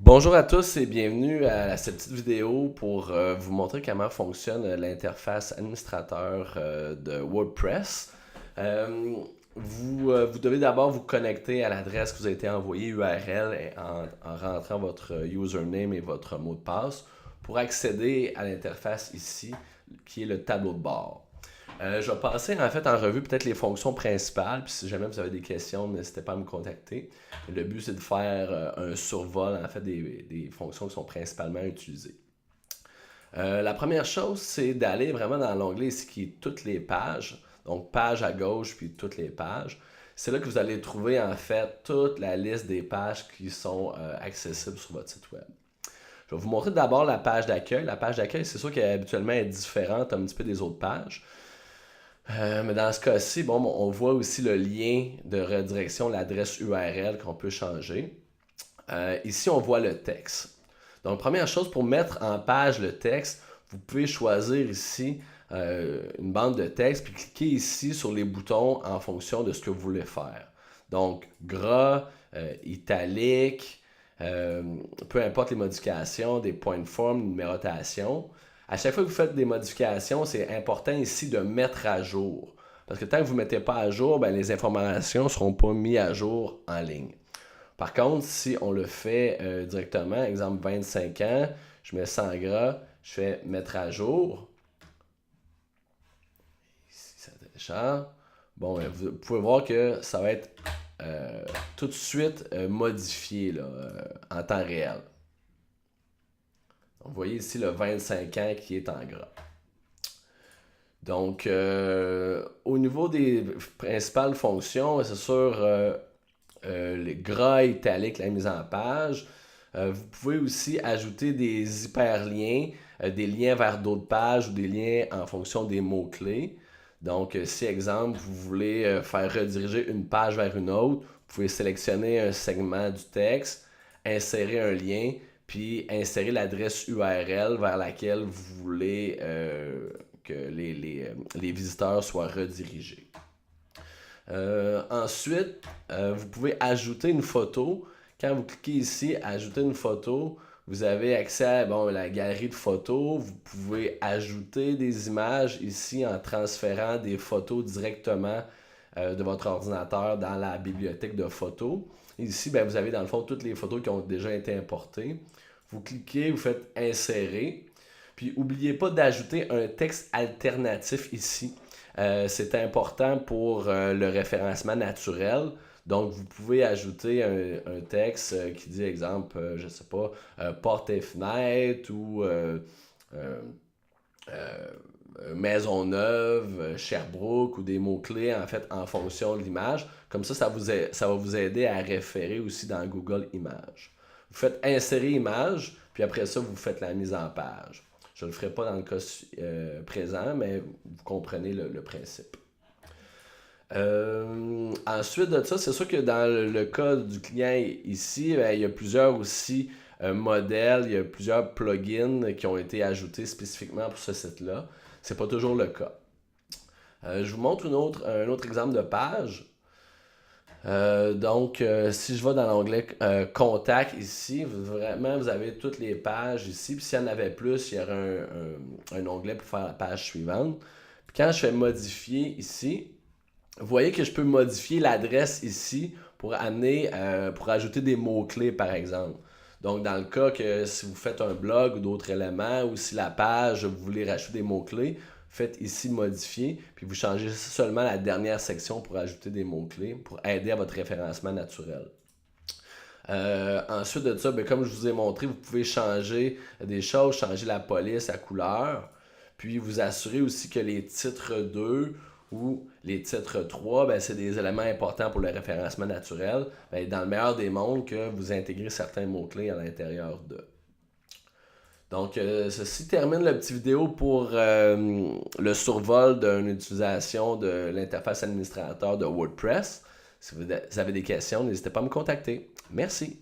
Bonjour à tous et bienvenue à cette petite vidéo pour vous montrer comment fonctionne l'interface administrateur de WordPress. Euh, vous devez d'abord vous connecter à l'adresse que vous a été envoyée URL en rentrant votre username et votre mot de passe pour accéder à l'interface ici qui est le tableau de bord. Je vais passer en fait en revue peut-être les fonctions principales, puis si jamais vous avez des questions, n'hésitez pas à me contacter. Le but c'est de faire un survol en fait des fonctions qui sont principalement utilisées. La première chose, c'est d'aller vraiment dans l'onglet ici qui est toutes les pages, donc page à gauche puis toutes les pages. C'est là que vous allez trouver en fait toute la liste des pages qui sont accessibles sur votre site web. Je vais vous montrer d'abord la page d'accueil. La page d'accueil, c'est sûr qu'elle habituellement est différente un petit peu des autres pages. Mais dans ce cas-ci, bon, on voit aussi le lien de redirection, l'adresse URL qu'on peut changer. Ici, on voit le texte. Donc, première chose, pour mettre en page le texte, vous pouvez choisir ici une bande de texte, puis cliquer ici sur les boutons en fonction de ce que vous voulez faire. Donc, gras, italique, peu importe les modifications, des points de forme, numérotation. À chaque fois que vous faites des modifications, c'est important ici de mettre à jour. Parce que tant que vous ne mettez pas à jour, ben, les informations ne seront pas mises à jour en ligne. Par contre, si on le fait directement, exemple 25 ans, je mets 100 gras, je fais mettre à jour. Ici, ça télécharge. Bon, vous pouvez voir que ça va être tout de suite modifié là, en temps réel. Donc, vous voyez ici le 25 ans qui est en gras. Donc, au niveau des principales fonctions, c'est sûr, les gras italiques, la mise en page. Vous pouvez aussi ajouter des hyperliens, des liens vers d'autres pages ou des liens en fonction des mots-clés. Donc, si, exemple, vous voulez faire rediriger une page vers une autre, vous pouvez sélectionner un segment du texte, insérer un lien, puis insérer l'adresse URL vers laquelle vous voulez que les visiteurs soient redirigés. Ensuite, vous pouvez ajouter une photo. Quand vous cliquez ici, ajouter une photo, vous avez accès à la galerie de photos. Vous pouvez ajouter des images ici en transférant des photos directement de votre ordinateur dans la bibliothèque de photos. Ici, vous avez dans le fond toutes les photos qui ont déjà été importées. Vous cliquez, vous faites insérer. Puis, n'oubliez pas d'ajouter un texte alternatif ici. C'est important pour le référencement naturel. Donc, vous pouvez ajouter un texte qui dit, exemple, je ne sais pas, porte et fenêtre ou maison neuve, Sherbrooke ou des mots-clés en fait en fonction de l'image. Comme ça va vous aider à référer aussi dans Google Images. Vous faites insérer image, puis après ça, vous faites la mise en page. Je ne le ferai pas dans le cas présent, mais vous comprenez le principe. Ensuite de ça, c'est sûr que dans le cas du client ici, il y a plusieurs aussi modèles, il y a plusieurs plugins qui ont été ajoutés spécifiquement pour ce site-là. Ce n'est pas toujours le cas. Je vous montre un autre exemple de page. Donc, si je vais dans l'onglet Contact ici, vous avez toutes les pages ici. Puis s'il y en avait plus, il y aurait un onglet pour faire la page suivante. Puis quand je fais modifier ici, vous voyez que je peux modifier l'adresse ici pour pour ajouter des mots-clés par exemple. Donc, dans le cas que si vous faites un blog ou d'autres éléments, ou si la page, vous voulez rajouter des mots-clés, faites ici modifier, puis vous changez seulement la dernière section pour ajouter des mots-clés, pour aider à votre référencement naturel. Ensuite de ça, comme je vous ai montré, vous pouvez changer des choses, changer la police, la couleur, puis vous assurer aussi que les titres 2 ou les titres 3, c'est des éléments importants pour le référencement naturel. Dans le meilleur des mondes, que vous intégrez certains mots-clés à l'intérieur de. Donc, ceci termine la petite vidéo pour le survol d'une utilisation de l'interface administrateur de WordPress. Si vous avez des questions, n'hésitez pas à me contacter. Merci.